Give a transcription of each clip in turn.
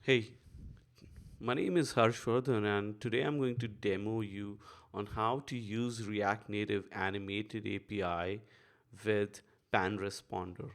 Hey, my name is Harshvardhan and today I'm going to demo you on how to use React Native Animated API with PanResponder.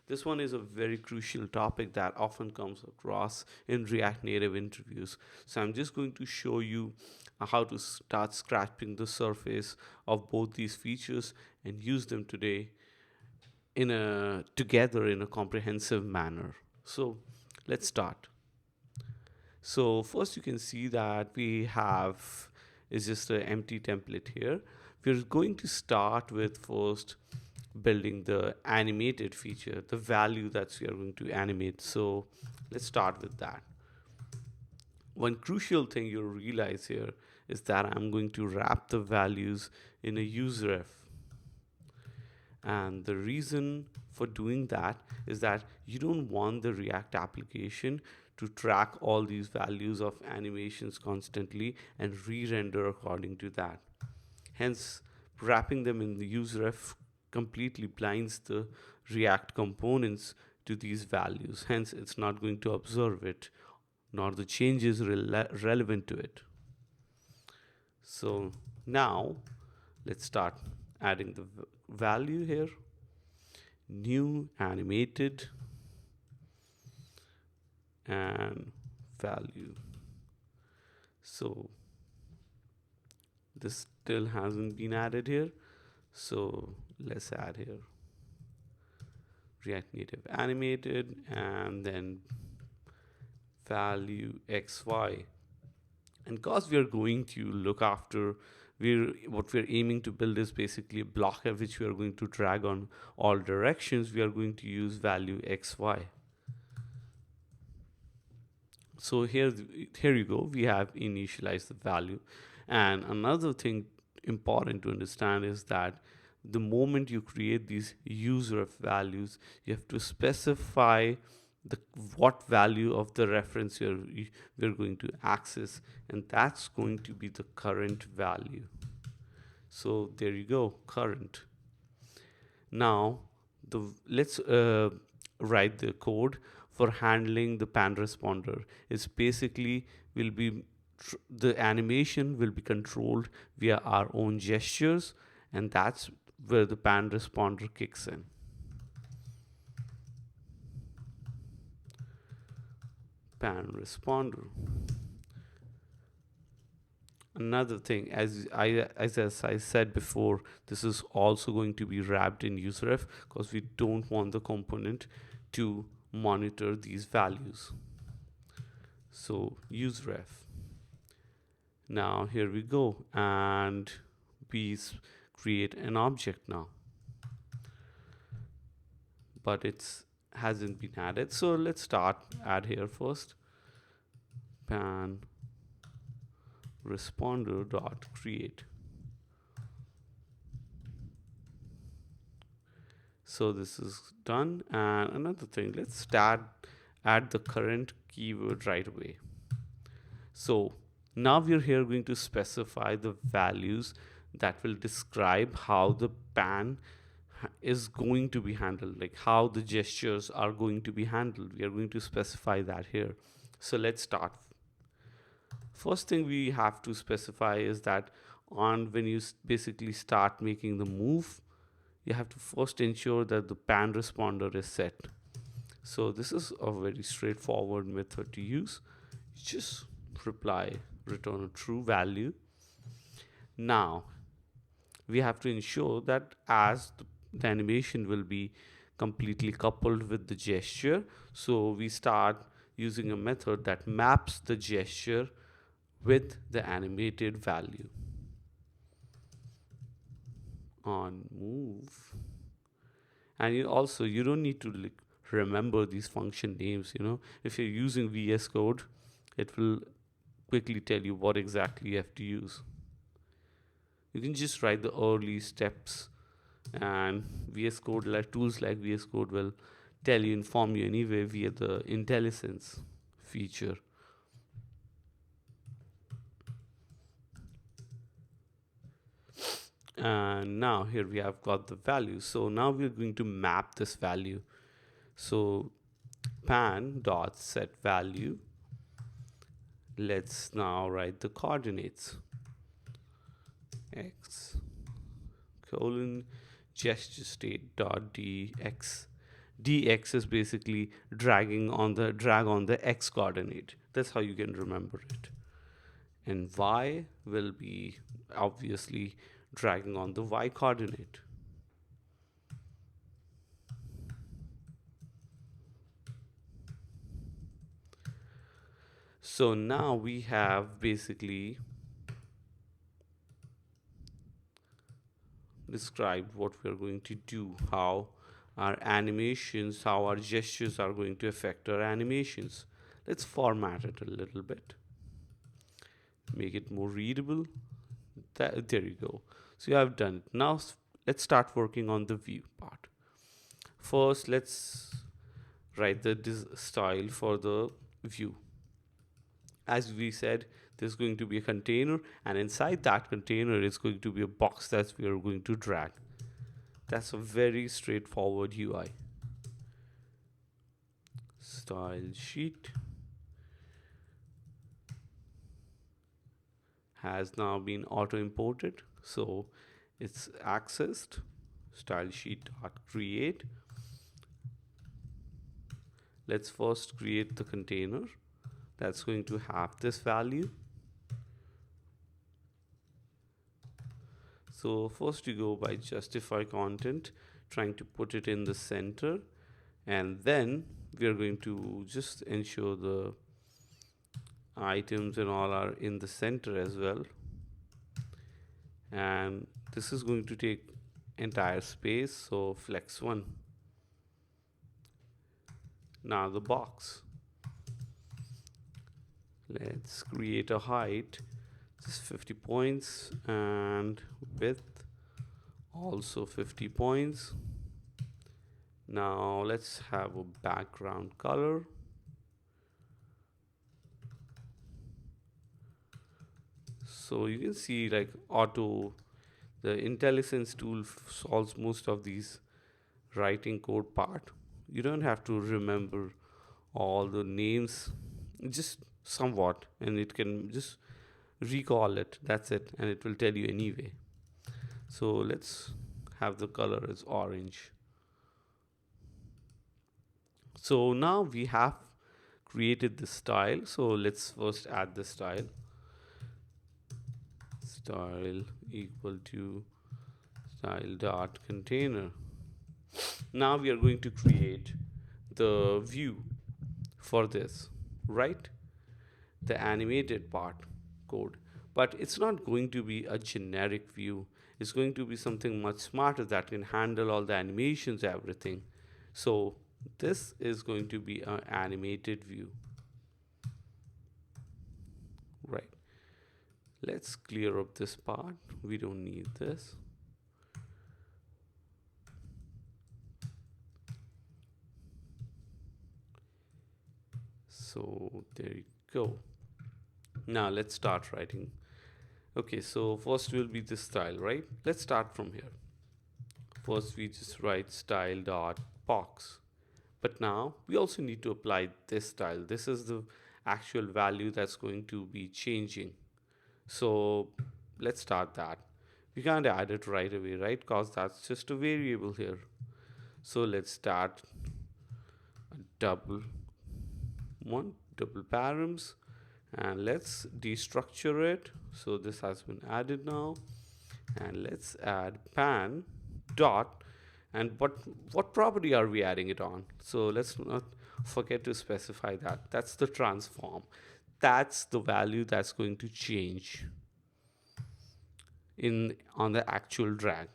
This one is a very crucial topic that often comes across in React Native interviews. So I'm just going to show you how to start scratching the surface of both these features and use them today together in a comprehensive manner. So let's start. So first you can see that we have is just an empty template here. We're going to start with first building the animated feature, the value that we are going to animate. So let's start with that. One crucial thing you'll realize here is that I'm going to wrap the values in a useref. And the reason for doing that is that you don't want the React application to track all these values of animations constantly and re-render according to that. Hence, wrapping them in the useref completely blinds the React components to these values. Hence, it's not going to observe it, nor the changes relevant to it. So now let's start adding the value here. New animated and value. So this still hasn't been added here. So let's add here React Native animated and then value xy. And because we are going to look after what we're aiming to build is basically a blocker which we are going to drag on all directions. We are going to use value xy. So here you go. We have initialized the value. And another thing important to understand is that the moment you create these user of values, you have to specify the what value of the reference we're going to access, and that's going to be the current value. So there you go, current. Now let's write the code for handling the pan responder. It's basically will be the animation will be controlled via our own gestures, and that's where the pan responder kicks in. Pan responder. Another thing, as I said before, this is also going to be wrapped in useref because we don't want the component to monitor these values. So useref. Now here we go, and we create an object now, but it's hasn't been added. So let's start add here first. Pan responder dot create. So this is done. And another thing, let's start add the current keyword right away. So now we're here going to specify the values that will describe how the pan is going to be handled, like how the gestures are going to be handled. We are going to specify that here. So let's start. First thing we have to specify is that on when you basically start making the move, you have to first ensure that the pan responder is set. So this is a very straightforward method to use. You just return a true value. Now we have to ensure that as the animation will be completely coupled with the gesture, so we start using a method that maps the gesture with the animated value. On move, and you don't need to remember these function names. If you're using VS Code, it will quickly tell you what exactly you have to use. You can just write the early steps, and VS Code, like tools like VS Code, will inform you anyway via the IntelliSense feature. And now here we have got the value. So now we're going to map this value. So pan dot set value. Let's now write the coordinates. X colon gesture state dot dx. Dx is basically drag on the x coordinate. That's how you can remember it. And y will be obviously dragging on the y coordinate. So now we have basically described what we're going to do, how our animations, how our gestures are going to affect our animations. Let's format it a little bit, make it more readable. There you go. So you have done it. Now let's start working on the view part. First, let's write the style for the view. As we said, there's going to be a container, and inside that container is going to be a box that we are going to drag. That's a very straightforward UI. Style sheet has now been auto imported, so it's accessed. Style sheet create. Let's first create the container that's going to have this value. So first you go by justify content, trying to put it in the center, and then we are going to just ensure the items and all are in the center as well. And this is going to take entire space, so flex 1. Now the box. Let's create a height, just 50 points, and width also 50 points. Now let's have a background color. So you can see like the IntelliSense tool solves most of these writing code part. You don't have to remember all the names, just somewhat, and it can just recall it. That's it, and it will tell you anyway. So let's have the color as orange. So now we have created the style. So let's first add the style. Style equal to style dot container. Now we are going to create the view for this, right? The animated part code. But it's not going to be a generic view. It's going to be something much smarter that can handle all the animations, everything. So this is going to be an animated view, right? Let's clear up this part. We don't need this. So there you go. Now let's start writing. Okay, so first will be this style, right? Let's start from here. First we just write style dot box. But now we also need to apply this style. This is the actual value that's going to be changing. So let's start that. We can't add it right away, right? Because that's just a variable here. So let's start a double params, and let's destructure it. So this has been added now, and let's add pan dot, and what property are we adding it on? So let's not forget to specify that. That's the transform. That's the value that's going to change on the actual drag.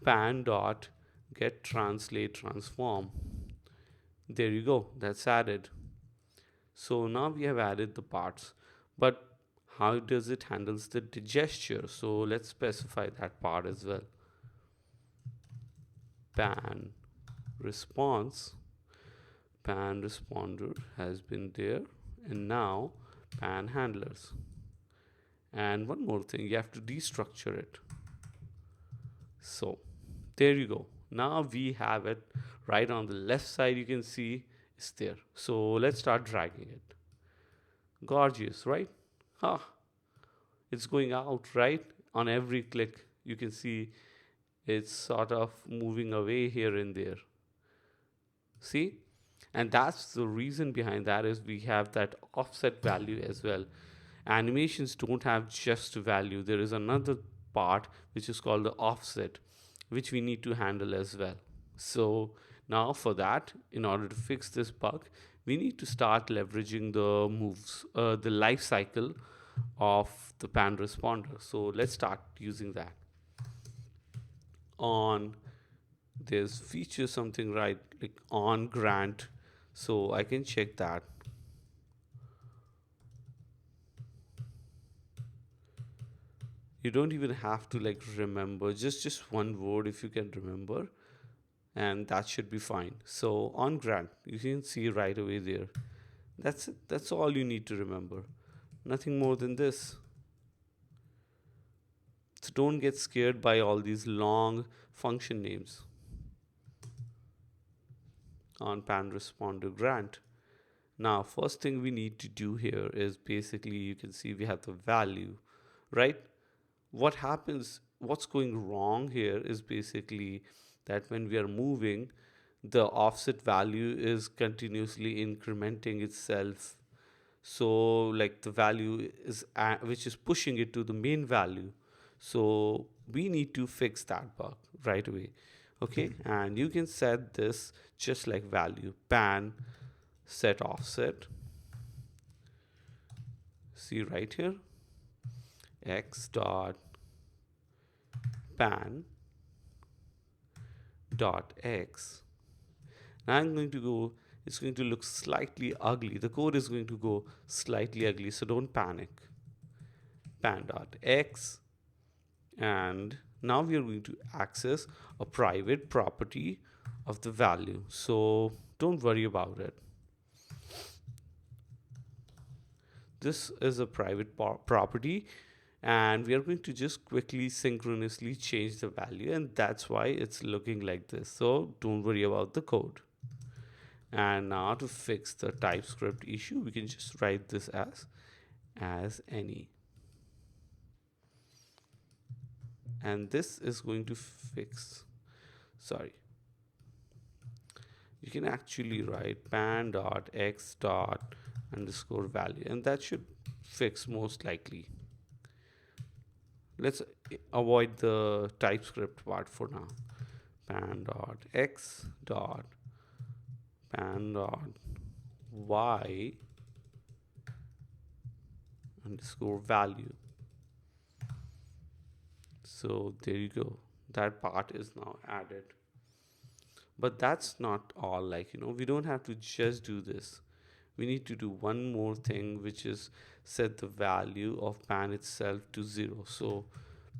Pan dot get translate transform. There you go, that's added. So now we have added the parts, but how does it handles the gesture? So let's specify that part as well. Pan response, pan responder has been there, and now pan handlers. And one more thing, you have to destructure it. So there you go. Now we have it right on the left side. You can see is there. So let's start dragging it. Gorgeous, right? Ah, it's going out, right? On every click, you can see it's sort of moving away here and there. See? And that's the reason behind that is we have that offset value as well. Animations don't have just value. There is another part which is called the offset, which we need to handle as well. So now for that, in order to fix this bug, we need to start leveraging the moves, the life cycle of the pan responder. So let's start using that. On there's feature something right like on grant, so I can check that. You don't even have to like remember, just one word if you can remember, and that should be fine. So on grant, you can see right away there. That's it. That's all you need to remember. Nothing more than this. So don't get scared by all these long function names on PanResponder grant. Now, first thing we need to do here is basically you can see we have the value, right? What happens, what's going wrong here is basically that when we are moving, the offset value is continuously incrementing itself. So like the value is which is pushing it to the main value. So we need to fix that bug right away. Okay, and you can set this just like value pan set offset. See right here, x dot pan dot x. Now I'm going to go, it's going to look slightly ugly. The code is going to go slightly ugly, so don't panic. Pan dot x, and now we are going to access a private property of the value. So don't worry about it. This is a private property, and we are going to just quickly synchronously change the value, and that's why it's looking like this. So don't worry about the code. And now to fix the TypeScript issue, we can just write this as any, and this is going to fix, sorry, you can actually write pan dot x dot underscore value, and that should fix most likely. Let's avoid the TypeScript part for now. Pan dot x dot pan dot y underscore value. So there you go, that part is now added. But that's not all, like, we don't have to just do this. We need to do one more thing, which is set the value of pan itself to 0. So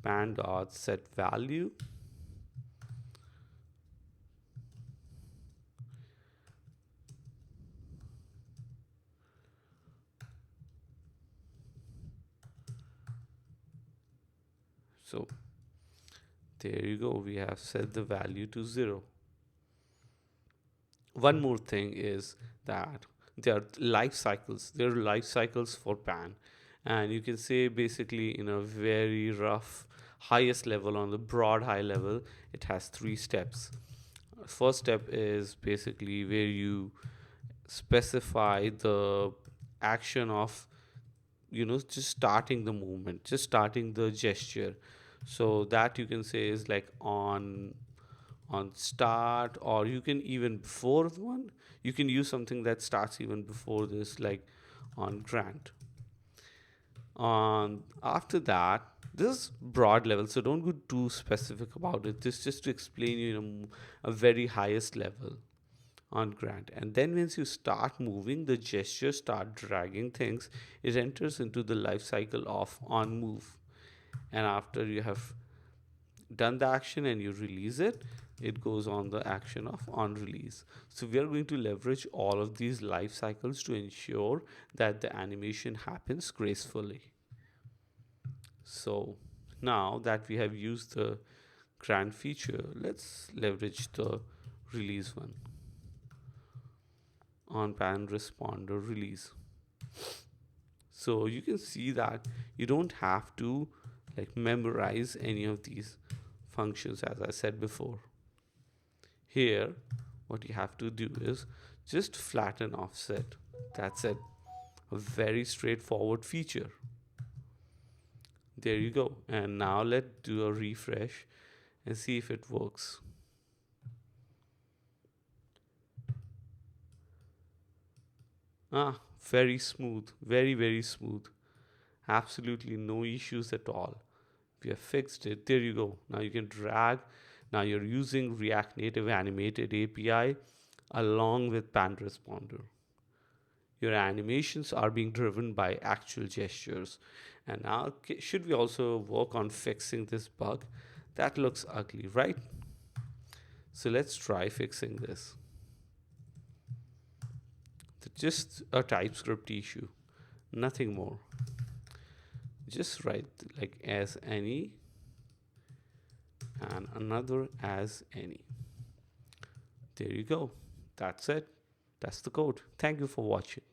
pan dot set value, so there you go, we have set the value to 0. One more thing is that there are life cycles for pan, and you can say basically in a very rough highest level, on the broad high level, it has 3 steps. First step is basically where you specify the action of just starting the movement, just starting the gesture. So that you can say is like on start, or you can even before the one, you can use something that starts even before this, like on grant. On after that, this is broad level, so don't go too specific about it. This just to explain you know a very highest level on grant. And then once you start moving, the gesture start dragging things, it enters into the life cycle of on move. And after you have done the action and you release it, it goes on the action of on release. So we are going to leverage all of these life cycles to ensure that the animation happens gracefully. So now that we have used the grant feature, let's leverage the release one. on PanResponder release. So you can see that you don't have to like memorize any of these functions, as I said before. Here, what you have to do is just flatten offset. That's it. A very straightforward feature. There you go. And now let's do a refresh and see if it works. Very smooth. Very, very smooth. Absolutely no issues at all. We have fixed it. There you go. Now you can drag. Now you're using React Native Animated API along with PanResponder. Your animations are being driven by actual gestures. And now, should we also work on fixing this bug? That looks ugly, right? So let's try fixing this. It's just a TypeScript issue, nothing more. Just write like as any and another as any. There you go. That's it. That's the code. Thank you for watching.